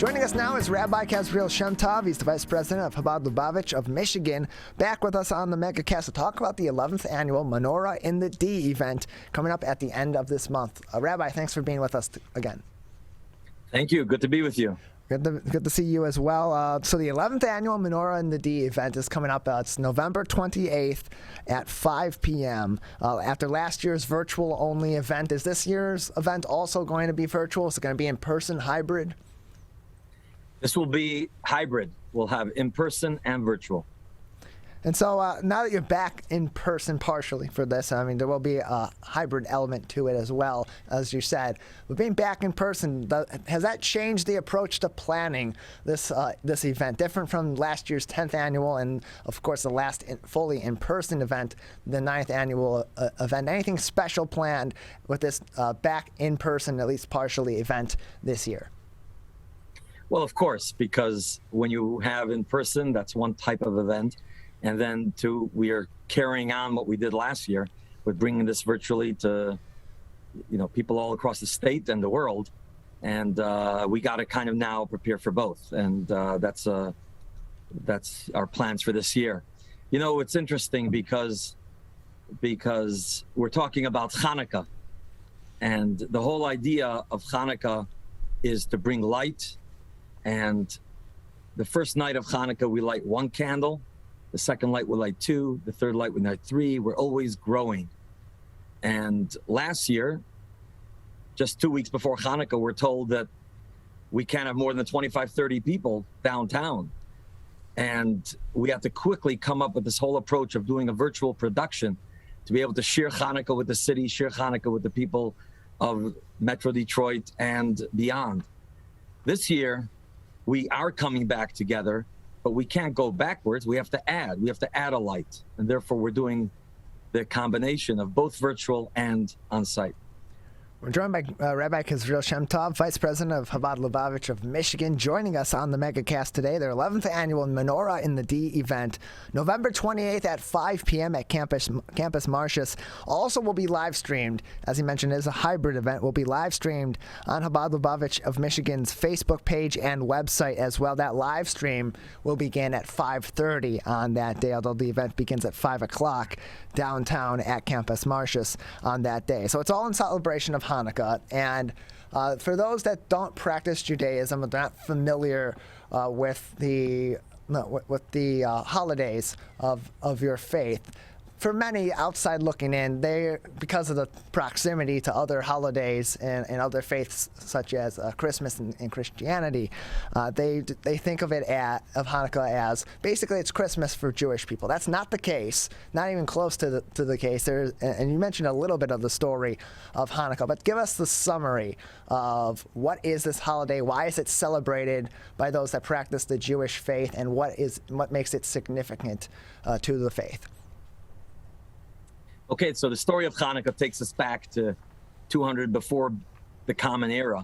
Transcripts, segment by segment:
Joining us now is Rabbi Kasriel Shemtov. He's the Vice President of Chabad Lubavitch of Michigan, back with us on the MegaCast to talk about the 11th Annual Menorah in the D event coming up at the end of this month. Rabbi, thanks for being with us again. Thank you. Good to be with you. Good to see you as well. So the 11th Annual Menorah in the D event is coming up. It's November 28th at 5 p.m. After last year's virtual-only event, is this year's event also going to be virtual? Is it going to be in-person, hybrid? This will be hybrid. We'll have in-person and virtual. And so now that you're back in person partially for this, I mean, there will be a hybrid element to it as well, as you said. But being back in person, has that changed the approach to planning this event? Different from last year's 10th annual and, of course, the last fully in-person event, the 9th annual event. Anything special planned with this back in person, at least partially, event this year? Well, of course, because when you have in person, that's one type of event. And then we are carrying on what we did last year with bringing this virtually to, people all across the state and the world. And we got to kind of now prepare for both. And that's our plans for this year. It's interesting because we're talking about Hanukkah. And the whole idea of Hanukkah is to bring light. And the first night of Hanukkah, we light one candle. The second light we light 2, the third light we light 3. We're always growing. And last year, just 2 weeks before Hanukkah, we're told that we can't have more than 25, 30 people downtown. And we had to quickly come up with this whole approach of doing a virtual production to be able to share Hanukkah with the city, share Hanukkah with the people of Metro Detroit and beyond. This year, we are coming back together, but we can't go backwards. We have to add. We have to add a light. And therefore, we're doing the combination of both virtual and on-site. We're joined by Rabbi Kasriel Shemtov, Vice President of Chabad Lubavitch of Michigan, joining us on the MegaCast today. Their 11th Annual Menorah in the D event, November 28th at 5 p.m. at Campus Martius. Also will be live streamed. As he mentioned, it is a hybrid event. Will be live streamed on Chabad Lubavitch of Michigan's Facebook page and website as well. That live stream will begin at 5:30 on that day, although the event begins at 5 o'clock downtown at Campus Martius on that day. So it's all in celebration of Hanukkah. And for those that don't practice Judaism, or not familiar with the holidays of your faith, for many outside looking in, because of the proximity to other holidays and other faiths such as Christmas and Christianity, they think of Hanukkah as basically it's Christmas for Jewish people. That's not the case, not even close to the case. And you mentioned a little bit of the story of Hanukkah, but give us the summary of what is this holiday, why is it celebrated by those that practice the Jewish faith, and what makes it significant to the faith. Okay, so the story of Hanukkah takes us back to 200 before the Common Era.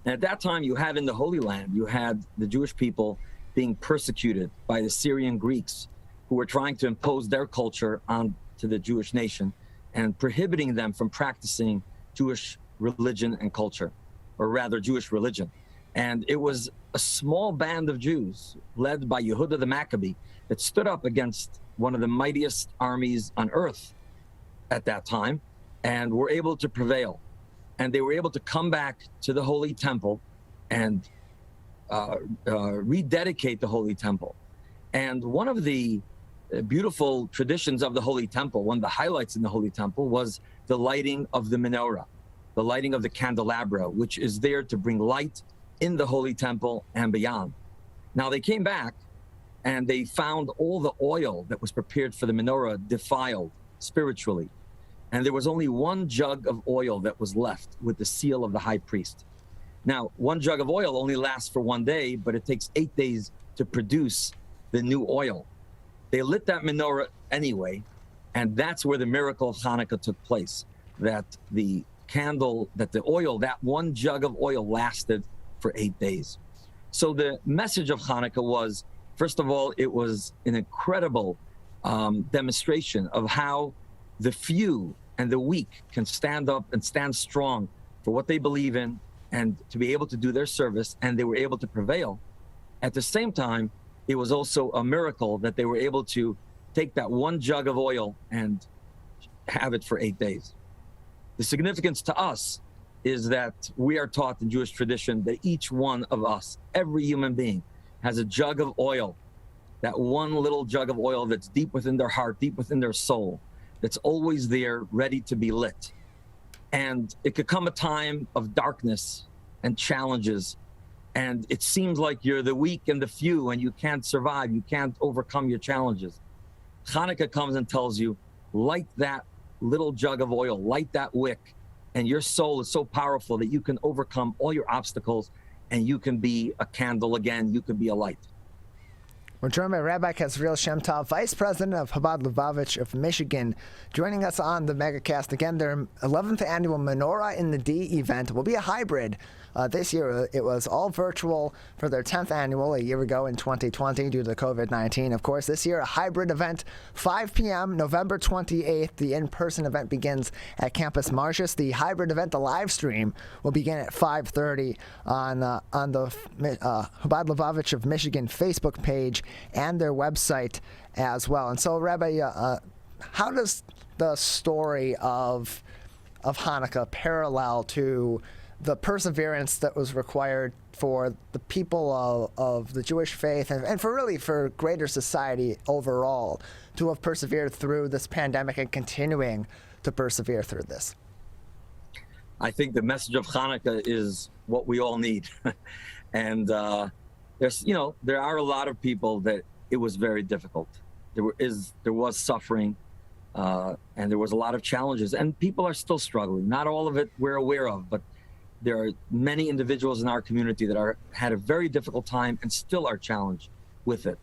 And at that time, you had in the Holy Land, you had the Jewish people being persecuted by the Syrian Greeks who were trying to impose their culture onto the Jewish nation and prohibiting them from practicing Jewish religion and culture, or rather Jewish religion. And it was a small band of Jews led by Yehuda the Maccabee that stood up against one of the mightiest armies on earth at that time, and were able to prevail. And they were able to come back to the Holy Temple and rededicate the Holy Temple. And one of the beautiful traditions of the Holy Temple, one of the highlights in the Holy Temple, was the lighting of the menorah, the lighting of the candelabra, which is there to bring light in the Holy Temple and beyond. Now they came back and they found all the oil that was prepared for the menorah defiled spiritually. And there was only one jug of oil that was left with the seal of the high priest. Now, one jug of oil only lasts for 1 day, but it takes 8 days to produce the new oil. They lit that menorah anyway, and that's where the miracle of Hanukkah took place, that the oil, that one jug of oil lasted for 8 days. So the message of Hanukkah was, first of all, it was an incredible demonstration of how the few and the weak can stand up and stand strong for what they believe in and to be able to do their service, and they were able to prevail. At the same time, it was also a miracle that they were able to take that one jug of oil and have it for 8 days. The significance to us is that we are taught in Jewish tradition that each one of us, every human being, has a jug of oil, that one little jug of oil that's deep within their heart, deep within their soul, that's always there, ready to be lit. And it could come a time of darkness and challenges, and it seems like you're the weak and the few, and you can't survive, you can't overcome your challenges. Hanukkah comes and tells you, light that little jug of oil, light that wick, and your soul is so powerful that you can overcome all your obstacles, and you can be a candle again, you can be a light. We're joined by Rabbi Kasriel Shemtov, Vice President of Chabad Lubavitch of Michigan, joining us on the MegaCast. Again, their 11th annual Menorah in the D event will be a hybrid. This year, it was all virtual for their 10th annual a year ago in 2020 due to COVID-19. Of course, this year, a hybrid event, 5 p.m., November 28th. The in-person event begins at Campus Martius. The hybrid event, the live stream, will begin at 5:30 on the Chabad Lubavitch of Michigan Facebook page and their website as well. And so, Rabbi, how does the story of Hanukkah parallel to the perseverance that was required for the people of the Jewish faith and for greater society overall to have persevered through this pandemic and continuing to persevere through this? I think the message of Hanukkah is what we all need. And there are a lot of people that it was very difficult. There was suffering, and there was a lot of challenges, and people are still struggling. Not all of it we're aware of, but there are many individuals in our community that had a very difficult time and still are challenged with it.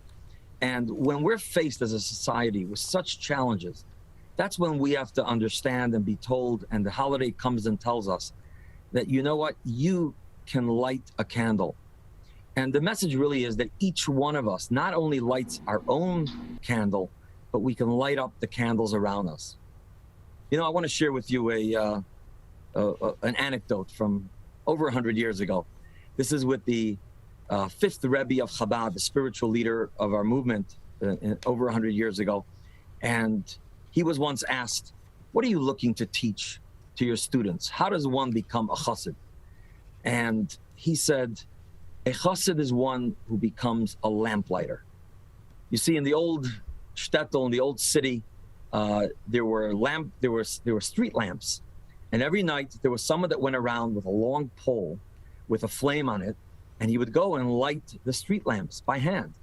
And when we're faced as a society with such challenges, that's when we have to understand and be told, and the holiday comes and tells us that, you know what, you can light a candle. And the message really is that each one of us not only lights our own candle, but we can light up the candles around us. I want to share with you an anecdote from over 100 years ago. This is with the fifth Rebbe of Chabad, the spiritual leader of our movement over 100 years ago. And he was once asked, what are you looking to teach to your students? How does one become a chassid? And he said, a chassid is one who becomes a lamplighter. You see, in the old shtetl, in the old city, there were street lamps. And every night there was someone that went around with a long pole with a flame on it, and he would go and light the street lamps by hand.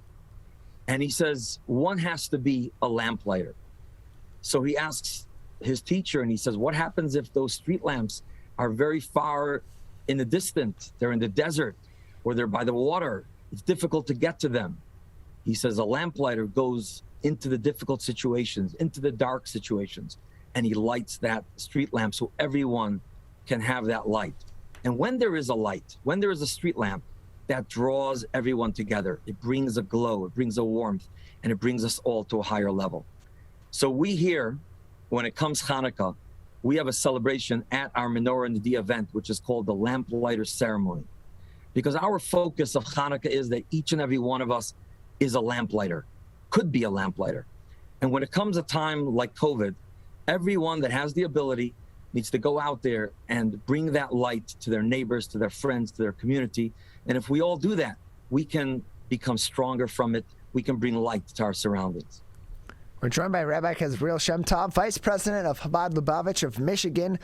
And he says, one has to be a lamplighter. So he asks his teacher, and he says, what happens if those street lamps are very far in the distance? They're in the desert, or they're by the water. It's difficult to get to them. He says, a lamplighter goes into the difficult situations, into the dark situations, and he lights that street lamp so everyone can have that light. And when there is a light, when there is a street lamp, that draws everyone together. It brings a glow, it brings a warmth, and it brings us all to a higher level. So we here, when it comes Hanukkah, we have a celebration at our Menorah in the D event, which is called the lamplighter ceremony. Because our focus of Hanukkah is that each and every one of us is a lamplighter, could be a lamplighter. And when it comes a time like COVID, everyone that has the ability needs to go out there and bring that light to their neighbors, to their friends, to their community. And if we all do that, we can become stronger from it. We can bring light to our surroundings. We're joined by Rabbi Kasriel Shemtov, Vice President of Chabad Lubavitch of Michigan.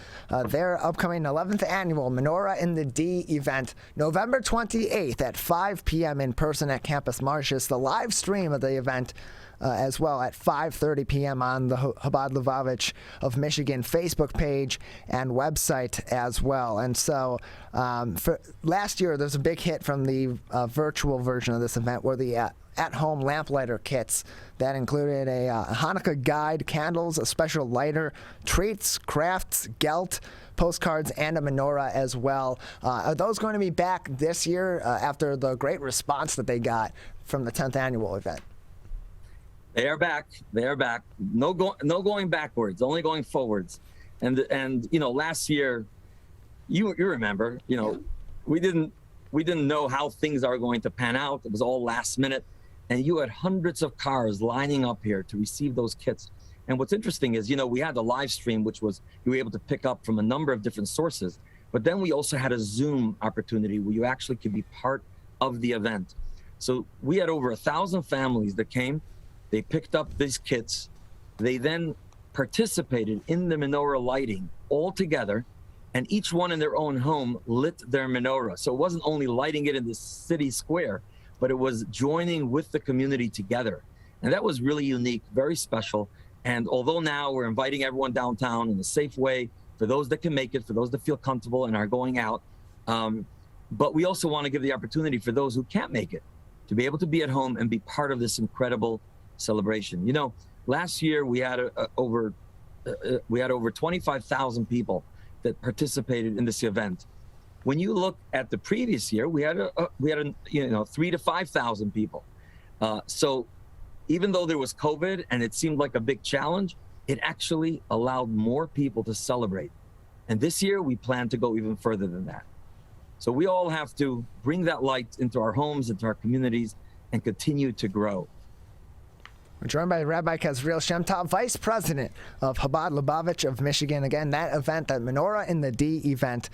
Their upcoming 11th annual Menorah in the D event, November 28th at 5 p.m. in person at Campus Martius. The live stream of the event as well at 5:30 p.m. on the Chabad Lubavitch of Michigan Facebook page and website as well. And so for last year, there's a big hit from the virtual version of this event where the at-home lamplighter kits that included a Hanukkah guide, candles, a special lighter, treats, crafts, gelt, postcards, and a menorah as well. Are those going to be back this year after the great response that they got from the 10th annual event? They are back. They are back. No going backwards, only going forwards. And last year, you remember, we didn't know how things are going to pan out. It was all last minute, and you had hundreds of cars lining up here to receive those kits. And what's interesting is, we had the live stream, which was you were able to pick up from a number of different sources, but then we also had a Zoom opportunity where you actually could be part of the event. So we had over 1,000 families that came. They picked up these kits. They then participated in the menorah lighting all together, and each one in their own home lit their menorah. So it wasn't only lighting it in the city square, but it was joining with the community together. And that was really unique, very special. And although now we're inviting everyone downtown in a safe way, for those that can make it, for those that feel comfortable and are going out, but we also want to give the opportunity for those who can't make it to be able to be at home and be part of this incredible celebration. Last year we had over 25,000 people that participated in this event. When you look at the previous year, we had 3,000 to 5,000 people. So even though there was COVID and it seemed like a big challenge, it actually allowed more people to celebrate. And this year we plan to go even further than that. So we all have to bring that light into our homes, into our communities, and continue to grow. We're joined by Rabbi Kasriel Shemtov, Vice President of Chabad Lubavitch of Michigan. Again, that event, that Menorah in the D event,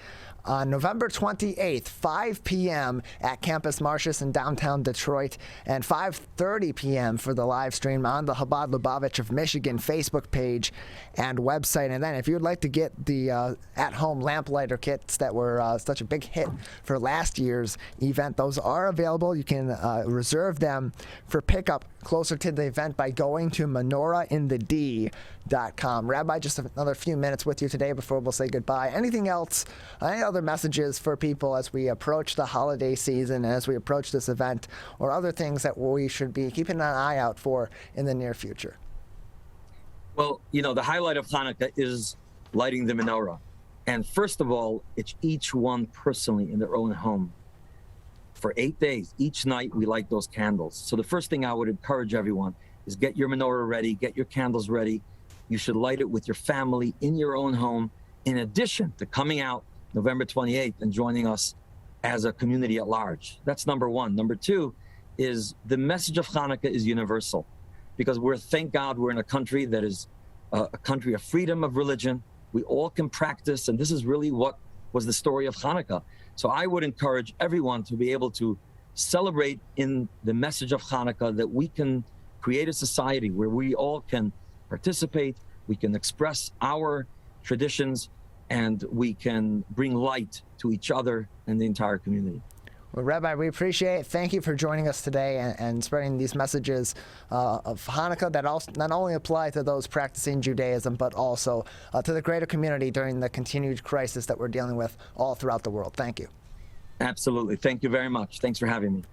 on November 28th, 5 p.m. at Campus Martius in downtown Detroit, and 5:30 p.m. for the live stream on the Chabad Lubavitch of Michigan Facebook page and website. And then if you'd like to get the at-home lamplighter kits that were such a big hit for last year's event, those are available. You can reserve them for pickup closer to the event by going to menorahinthed.com. Rabbi, just another few minutes with you today before we'll say goodbye. Anything else, any other messages for people as we approach the holiday season, as we approach this event, or other things that we should be keeping an eye out for in the near future? Well, the highlight of Hanukkah is lighting the menorah. And first of all, it's each one personally in their own home. For 8 days, each night we light those candles. So the first thing I would encourage everyone is get your menorah ready, get your candles ready. You should light it with your family in your own home, in addition to coming out November 28th and joining us as a community at large. That's number one. Number two is the message of Hanukkah is universal, because thank God we're in a country that is a country of freedom of religion. We all can practice, and this is really what was the story of Hanukkah. So I would encourage everyone to be able to celebrate in the message of Hanukkah, that we can create a society where we all can participate, we can express our traditions, and we can bring light to each other and the entire community. Well, Rabbi, we appreciate it. Thank you for joining us today and spreading these messages of Hanukkah that also not only apply to those practicing Judaism, but also to the greater community during the continued crisis that we're dealing with all throughout the world. Thank you. Absolutely. Thank you very much. Thanks for having me.